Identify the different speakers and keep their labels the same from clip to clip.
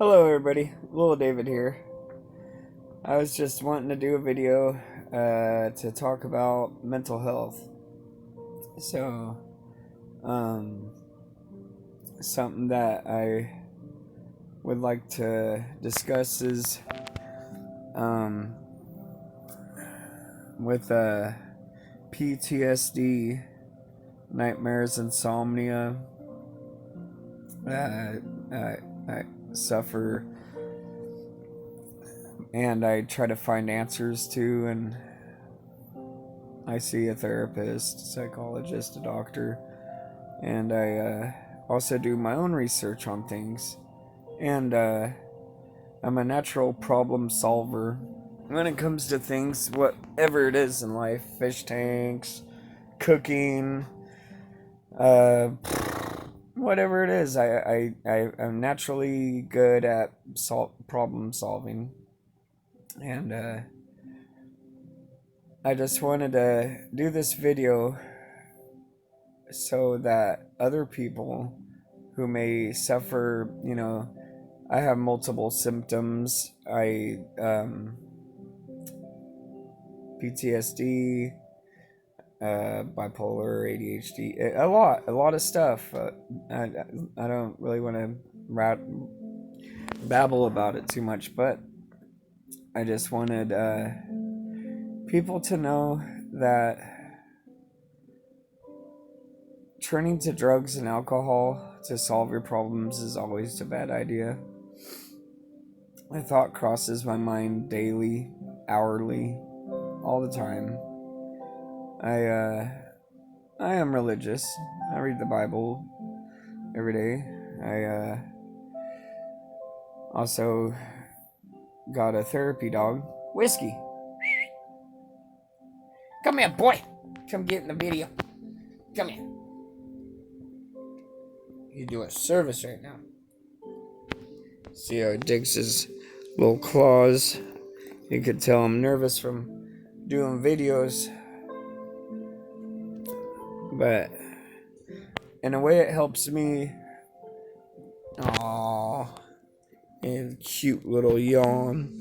Speaker 1: Hello everybody, Little David here. I was just wanting to do a video to talk about mental health. So, um, something that I would like to discuss is um, with PTSD, nightmares, insomnia. I suffer and I try to find answers to, and I see a therapist, psychologist, a doctor, and I also do my own research on things. And I'm a natural problem solver when it comes to things, whatever it is in life, fish tanks, cooking, uh, whatever it is. I'm naturally good at problem solving, and I just wanted to do this video so that other people who may suffer, I have multiple symptoms. PTSD, bipolar, ADHD, a lot of stuff. I don't really want to babble about it too much, but I just wanted people to know that turning to drugs and alcohol to solve your problems is always a bad idea. My thought crosses my mind daily, hourly, all the time. I am religious. I read the Bible every day. I also got a therapy dog, Whiskey. Come here, boy. Come get in the video. Come here. You do a service right now. See how he digs his little claws. You could tell I'm nervous from doing videos, but in a way it helps me. Aww, and cute little young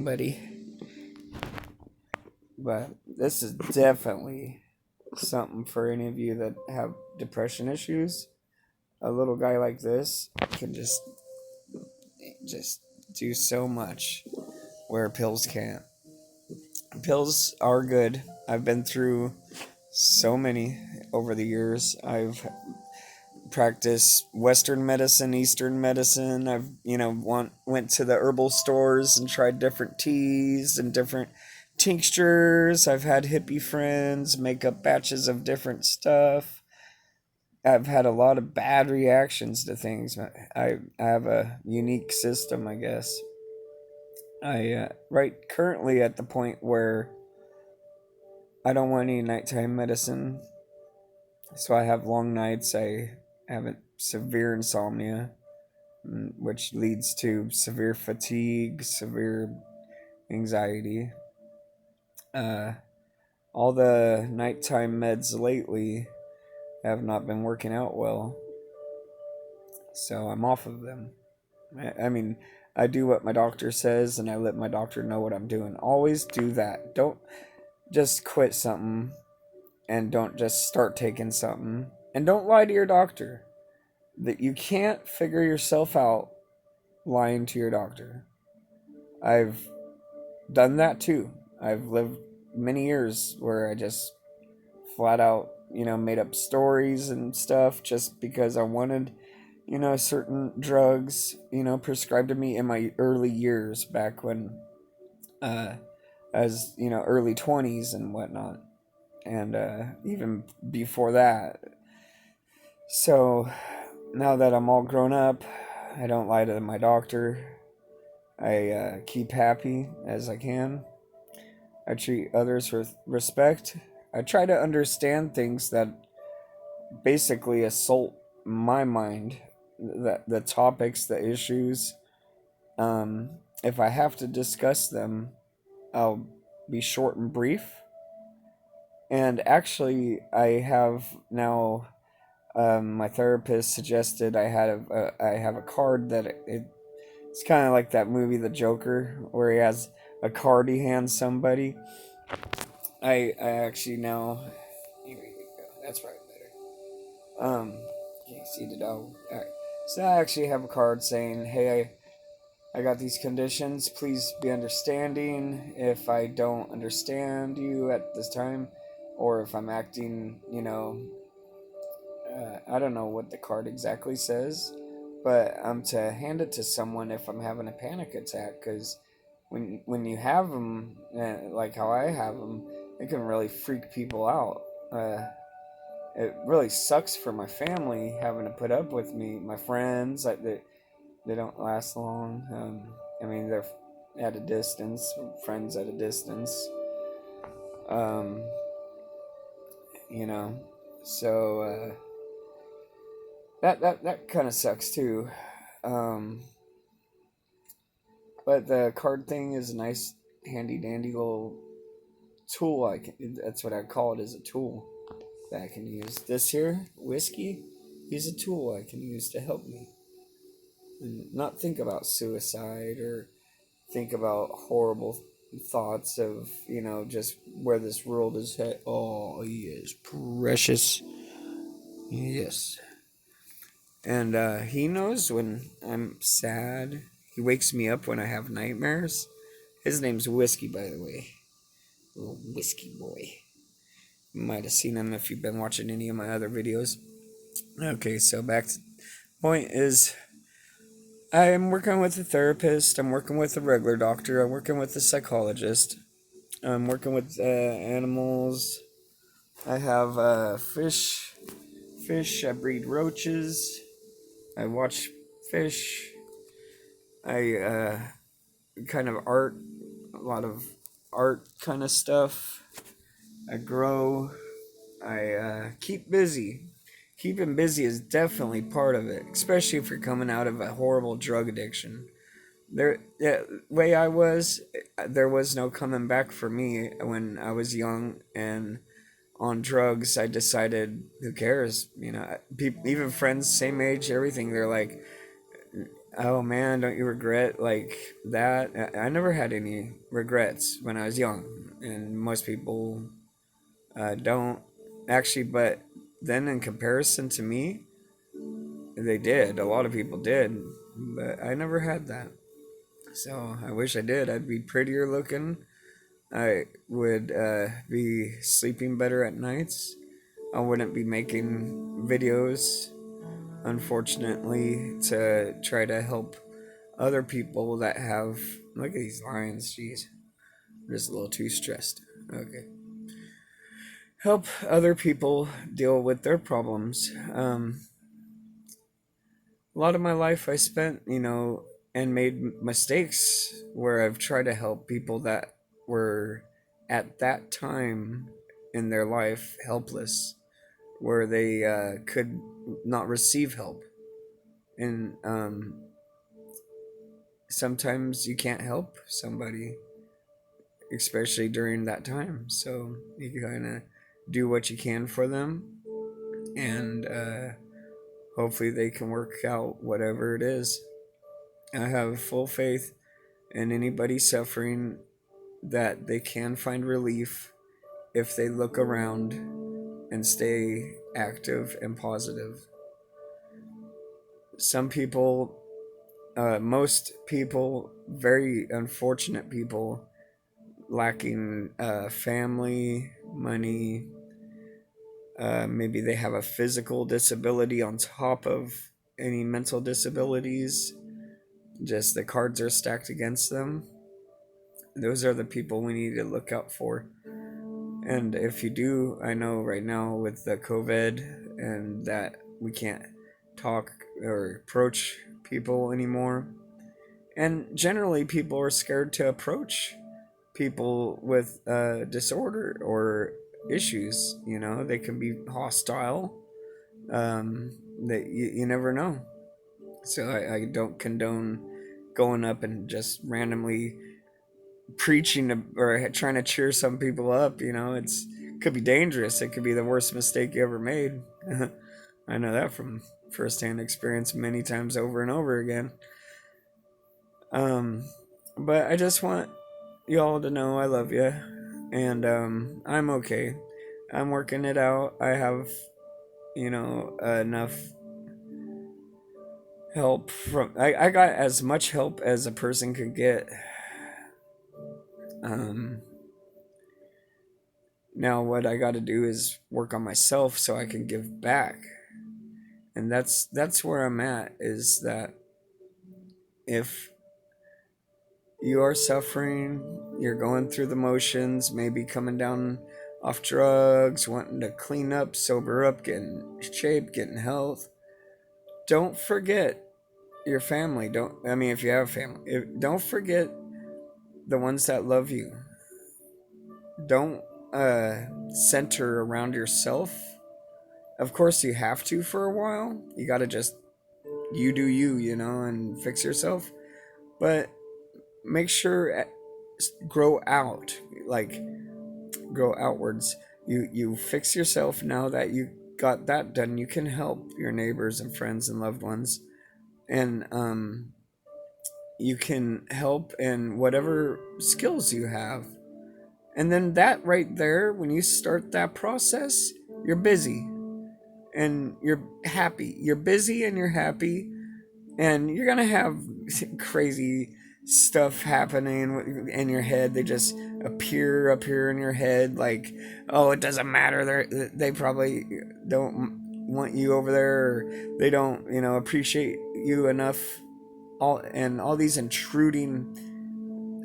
Speaker 1: buddy. But this is definitely something for any of you that have depression issues. A little guy like this can just do so much where pills can't. Pills are good. I've been through so many over the years. I've practiced Western medicine, Eastern medicine. I've went to the herbal stores and tried different teas and different tinctures. I've had hippie friends make up batches of different stuff. I've had a lot of bad reactions to things. I have a unique system, I guess. I right currently at the point where I don't want any nighttime medicine, so I have long nights. I have severe insomnia, which leads to severe fatigue, severe anxiety. Uh, all the nighttime meds lately have not been working out well, so I'm off of them. I mean, I do what my doctor says, and I let my doctor know what I'm doing. Always do that. Don't just quit something, and don't just start taking something. And don't lie to your doctor. That you can't figure yourself out lying to your doctor. I've done that too. I've lived many years where I just flat out, made up stories and stuff just because I wanted, certain drugs, prescribed to me in my early years back when, as, early 20s and whatnot. And even before that. So now that I'm all grown up, I don't lie to my doctor. I keep happy as I can. I treat others with respect. I try to understand things that basically assault my mind, the topics, the issues. If I have to discuss them, I'll be short and brief. And actually, I have now My therapist suggested I have a card that it's kind of like that movie The Joker, where he has a card he hands somebody. I actually now, here we go. That's probably better. Can you see the dog? All right. So I actually have a card saying, "Hey, I got these conditions. Please be understanding if I don't understand you at this time, or if I'm acting, I don't know what the card exactly says, but I'm to hand it to someone if I'm having a panic attack, because when you have them, like how I have them, it can really freak people out. It really sucks for my family having to put up with me. My friends, like they don't last long. I mean, they're at a distance, friends at a distance. Um, you know, so that kind of sucks too. Um, but the card thing is a nice, handy dandy little tool. That's what I call it, is a tool that I can use. This here whiskey is a tool I can use to help me and not think about suicide or think about horrible thoughts of just where this world is headed. Oh, yes, precious. Yes. And he knows when I'm sad. He wakes me up when I have nightmares. His name's Whiskey, by the way. Little Whiskey boy. You might have seen him if you've been watching any of my other videos. Okay, so back to the point is, I'm working with a therapist. I'm working with a regular doctor. I'm working with a psychologist. I'm working with animals. I have fish. Fish. I breed roaches. I watch fish. I kind of art, a lot of art kind of stuff. I grow. I keep busy. Keeping busy is definitely part of it, especially if you're coming out of a horrible drug addiction. The way I was, there was no coming back for me when I was young and on drugs. I decided, who cares? Even friends, same age, everything. They're like, "Oh man, don't you regret like that?" I never had any regrets when I was young, and most people don't actually. But then, in comparison to me, they did. A lot of people did, but I never had that. So I wish I did. I'd be prettier looking. I would be sleeping better at nights. I wouldn't be making videos, unfortunately, to try to help other people that have. Look at these lions, jeez. I'm just a little too stressed. Okay. Help other people deal with their problems. A lot of my life I spent, and made mistakes where I've tried to help people that were at that time in their life helpless, where they could not receive help. And sometimes you can't help somebody, especially during that time. So you kind of do what you can for them, and hopefully they can work out whatever it is. I have full faith in anybody suffering that they can find relief if they look around and stay active and positive. Some people, most people, very unfortunate people, lacking family, money, maybe they have a physical disability on top of any mental disabilities, just the cards are stacked against them. Those are the people we need to look out for. And if you do, I know right now with the COVID and that we can't talk or approach people anymore. And generally, people are scared to approach people with disorder or issues. They can be hostile. That you never know. So I don't condone going up and just randomly preaching or trying to cheer some people up. It could be dangerous. It could be the worst mistake you ever made. I know that from firsthand experience many times over and over again. But I just want y'all to know I love you, and I'm okay. I'm working it out. I have, enough help from. I got as much help as a person could get. Um, Now what I got to do is work on myself so I can give back, and that's where I'm at. Is that if you are suffering, you're going through the motions, maybe coming down off drugs, wanting to clean up, sober up, get in shape, get in health, don't forget your family. If you have a family, don't forget the ones that love you. Don't center around yourself. Of course, you have to for a while. You got to just, you do you, and fix yourself. But make sure grow out, like grow outwards. You fix yourself. Now that you got that done, you can help your neighbors and friends and loved ones, and you can help in whatever skills you have. And then that right there, when you start that process, you're busy and you're happy. You're busy and you're happy, and you're gonna have crazy stuff happening in your head. They just appear up here in your head, like, oh, it doesn't matter. They probably don't want you over there, or they don't, appreciate you enough. All these intruding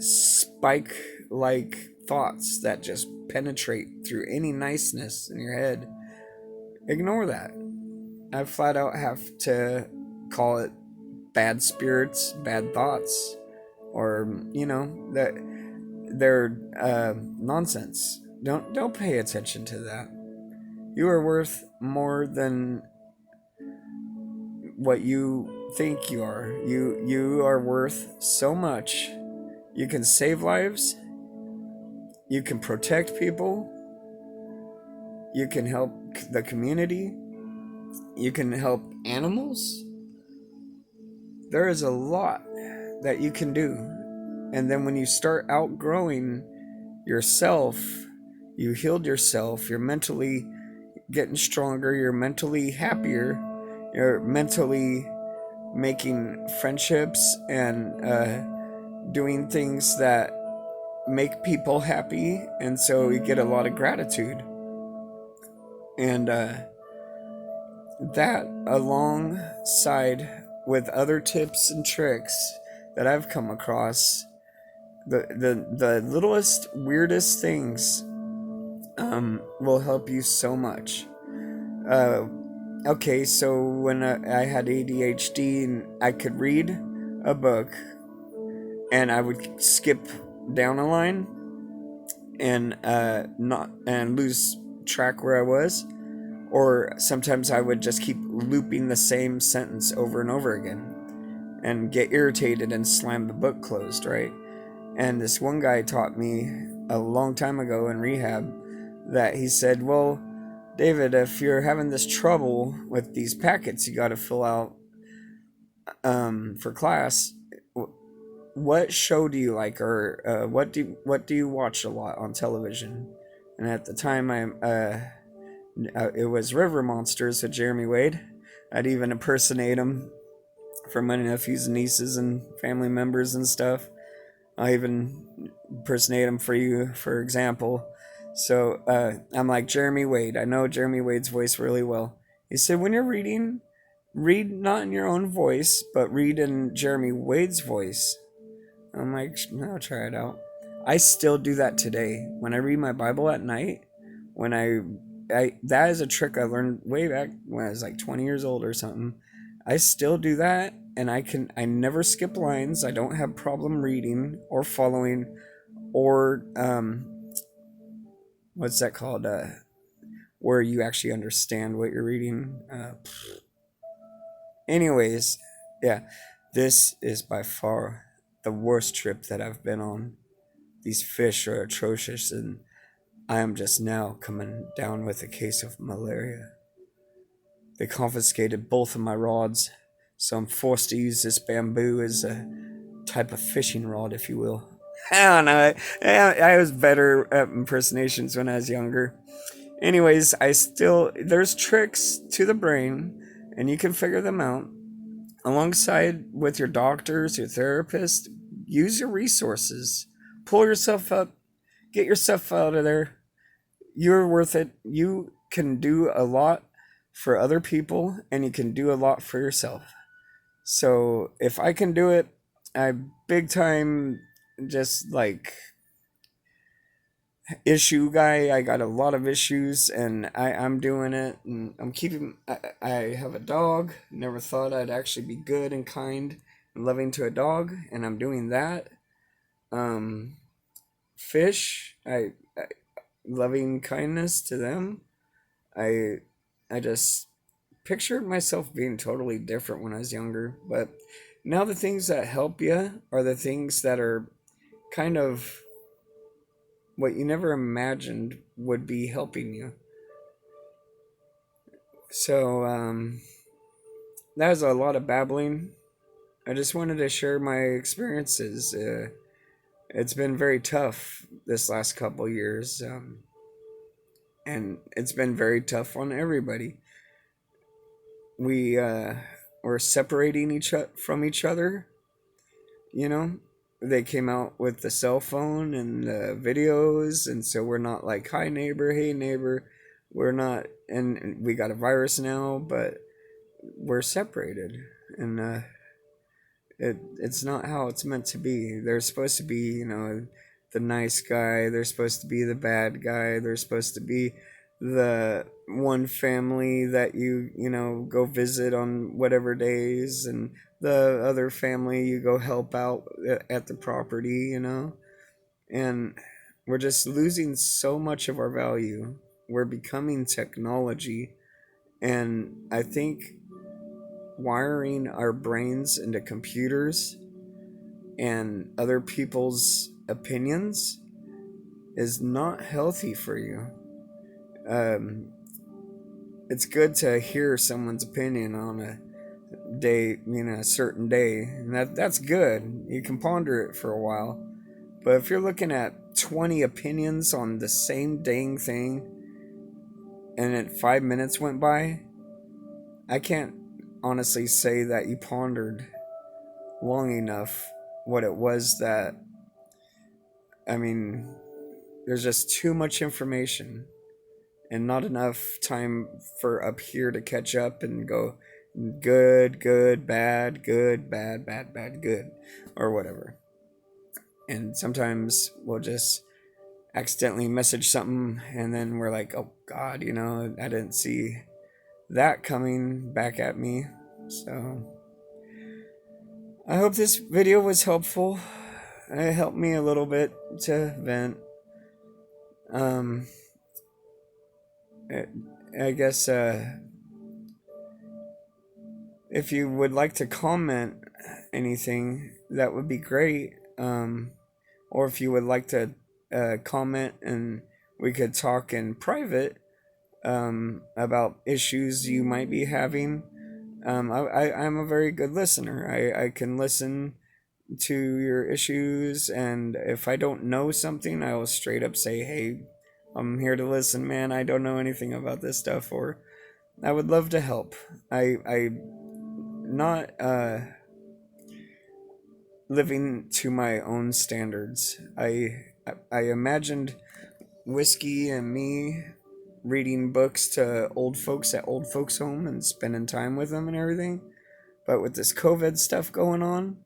Speaker 1: spike like thoughts that just penetrate through any niceness in your head. Ignore that. I flat out have to call it bad spirits, bad thoughts, or that they're nonsense. Don't pay attention to that. You are worth more than what you think you are. You are worth so much. You can save lives. You can protect people. You can help the community. You can help animals. There is a lot that you can do. And then when you start outgrowing yourself, you healed yourself, you're mentally getting stronger, you're mentally happier, you're mentally making friendships and doing things that make people happy. And so you get a lot of gratitude. And that, alongside with other tips and tricks that I've come across, the littlest, weirdest things will help you so much. Okay, so when I had ADHD and I could read a book and I would skip down a line and not and lose track where I was, or sometimes I would just keep looping the same sentence over and over again and get irritated and slam the book closed, right? And this one guy taught me a long time ago in rehab that he said, well, David, if you're having this trouble with these packets you got to fill out for class, what show do you like, or what do you watch a lot on television? And at the time, it was River Monsters with Jeremy Wade. I'd even impersonate him for my nephews and nieces and family members and stuff. I even impersonate him for you, for example. So I'm like, Jeremy Wade. I know Jeremy Wade's voice really well. He said, when you're reading, read not in your own voice, but read in Jeremy Wade's voice. I'm like, I'll try it out. I still do that today. When I read my Bible at night, when I that is a trick I learned way back when I was like 20 years old or something. I still do that, and I never skip lines. I don't have problem reading or following, or what's that called? Where you actually understand what you're reading. Anyways, yeah, this is by far the worst trip that I've been on. These fish are atrocious, and I am just now coming down with a case of malaria. they confiscated both of my rods, so I'm forced to use this bamboo as a type of fishing rod, if you will. I don't know. I was better at impersonations when I was younger. Anyways, there's tricks to the brain, and you can figure them out. Alongside with your doctors, your therapist, use your resources. Pull yourself up. Get yourself out of there. You're worth it. You can do a lot for other people, and you can do a lot for yourself. So if I can do it, I big time just like issue guy. I got a lot of issues, and I'm doing it, and I have a dog. Never thought I'd actually be good and kind and loving to a dog, and I'm doing that. Fish, I loving kindness to them. I just pictured myself being totally different when I was younger, but now the things that help you are the things that are kind of what you never imagined would be helping you. So that was a lot of babbling. I just wanted to share my experiences. It's been very tough this last couple years, and it's been very tough on everybody. We're separating from each other. You know, they came out with the cell phone and the videos, and so we're not like, hi neighbor, hey neighbor. We're not, and we got a virus now, but we're separated, and it's not how it's meant to be. They're supposed to be, the nice guy. They're supposed to be the bad guy. They're supposed to be the one family that go visit on whatever days, and the other family you go help out at the property, and we're just losing so much of our value. We're becoming technology, and I think wiring our brains into computers and other people's opinions is not healthy for you. It's good to hear someone's opinion on a day, a certain day, and that's good. You can ponder it for a while. But if you're looking at 20 opinions on the same dang thing, and at 5 minutes went by, I can't honestly say that you pondered long enough what it was that, there's just too much information and not enough time for up here to catch up and go good, bad, good, or whatever. And sometimes we'll just accidentally message something, and then we're like, oh God, I didn't see that coming back at me. So I hope this video was helpful. It helped me a little bit to vent. I guess if you would like to comment anything, that would be great. Or if you would like to comment and we could talk in private about issues you might be having. I'm a very good listener. I can listen to your issues, and if I don't know something, I will straight up say, hey, I'm here to listen, man. I don't know anything about this stuff, or I would love to help. I not living to my own standards. I imagined whiskey and me reading books to old folks at old folks home and spending time with them and everything. But with this COVID stuff going on,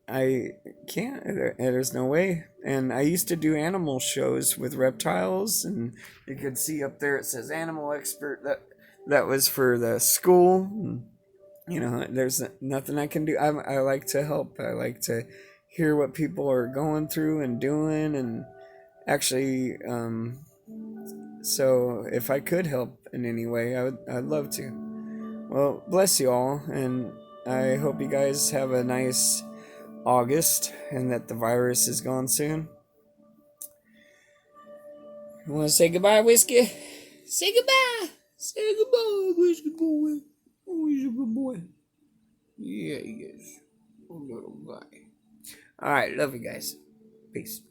Speaker 1: I can't. There's no way. And I used to do animal shows with reptiles, and you could see up there it says animal expert. That was for the school. There's nothing I can do. I like to help. I like to hear what people are going through and doing, and actually, so if I could help in any way, I'd love to. Well, bless you all, and I hope you guys have a nice August, and that the virus is gone soon. You want to say goodbye, Whiskey? Say goodbye. Say goodbye, where's good boy? Oh, he's a good boy. Yeah, he is. Oh, little guy. Alright, love you guys. Peace.